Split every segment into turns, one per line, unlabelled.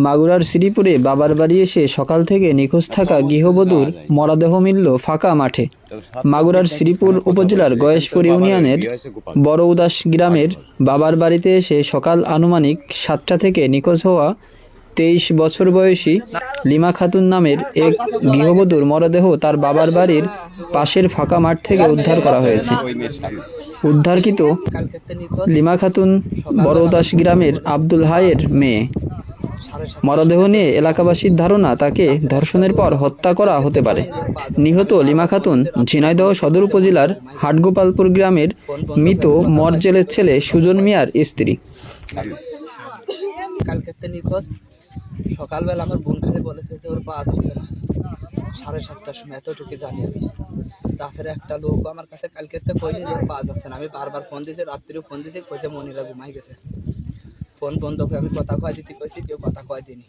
মাগুরার শ্রীপুরে বাবার বাড়ি এসে সকাল থেকে নিখোঁজ থাকা গৃহবধূর মরদেহ মিলল ফাঁকা মাঠে। মাগুরার শ্রীপুর উপজেলার গয়েশপুর ইউনিয়নের বড়উদাস গ্রামের বাবার বাড়িতে এসে সকাল আনুমানিক 7টা থেকে নিখোঁজ হওয়া 23 বছর বয়সী লিমা খাতুন নামের এক গৃহবধূর মরদেহ তার বাবার বাড়ির পাশের ফাঁকা মাঠ থেকে উদ্ধার করা হয়েছে। উদ্ধারকৃত লিমা খাতুন বড়উদাস গ্রামের আব্দুল হাইয়ের মেয়ে। মরদেহ নিয়ে এলাকাবাসীর ধারণা তাকে ধর্ষণের পর হত্যা করা হতে পারে। নিহত লিমা খাতুন ঝিনাইদহ সদর উপজেলার হাটগোপালপুর গ্রামের মৃত মরজেলের ছেলে সুজন মিয়ার স্ত্রী।
সকালবেলা আমার বোন খালি বলেছে যে ওর পাওয়া যাচ্ছে না, 7:30টার সময়, এতটুকু জানি আমি। তাছাড়া একটা লোক আমার কাছে কালকে কইনি যে ওর পাওয়া যাচ্ছে না। আমি বারবার ফোন দিয়েছি, রাত্রিও ফোন দিয়েছি, কইছে মনিরা ঘুমাই গেছে। ফোন বন্ধ করে আমি কথা কয় দিতে কইছি, কেউ কথা কয় দিনি।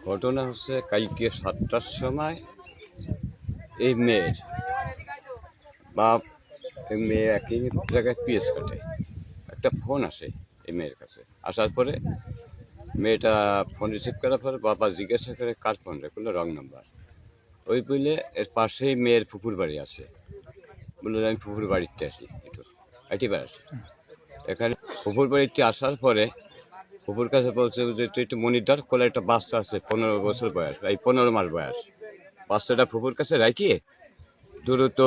ঘটনা হচ্ছে কালকে 7টার সময় এই মেয়ের বাপ মেয়ে একই জায়গায় পিএস কাটে, একটা ফোন আসে এই মেয়ের কাছে। আসার পরে মেয়েটা ফোন রিসিভ করার পরে বাবা জিজ্ঞাসা করে কার ফোন রে, কোনো রং নাম্বার। ওই বলে এর পাশেই মেয়ের ফুপুর বাড়ি আছে, বললো আমি ফুপুর বাড়িতে আসি, একটু বার আসি। এখানে ফুপুর বাড়িতে আসার পরে ফুপুর কাছে বলছে যে তুই একটু মনিটর কোলে একটা বাচ্চা আছে 15 বছর বয়স, এই 15 মাস বয়স। বাচ্চাটা ফুপুর কাছে রাখিয়ে দ্রুত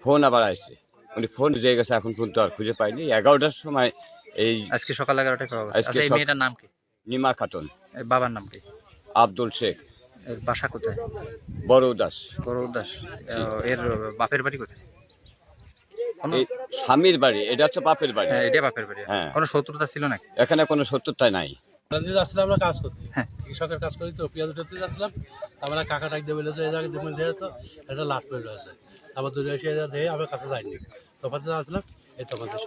ফোন আবার আসছে, উনি ফোন যে গেছে, এখন ফোন তো আর খুঁজে পাইনি। 11টার সময় এই
আজকে সকাল 11টায় পাওয়া গেছে। আচ্ছা, এই মেয়েটার নাম কি?
লিমা খাতুন।
বাবার নাম কি?
আব্দুল শেখ।
এর বাসা কোথায়?
বড়উদাস।
বড়উদাস। এর বাপের বাড়ি কোথায়?
এই স্বামীর বাড়ি, এটা হচ্ছে বাপের বাড়ি।
হ্যাঁ, এটা বাপের বাড়ি।
হ্যাঁ।
কোনো শত্রুতা ছিল নাকি?
এখানে কোনো শত্রুতা নাই।
আমরা কাজ করতে,
হ্যাঁ,
কৃষকের কাজ করি তো, পেঁয়াজ উঠাতে যাচ্ছিলাম। আমরা কাকা ডাক দিয়ে বলে তো এই জায়গায় দেবেন দিয়ে তো একটা লাশ পড়ে রয়েছে। আবার দূরে এসে দিয়ে আমার কাছে যায়নি, তফাতে যাচ্ছিলাম, এই তফাতে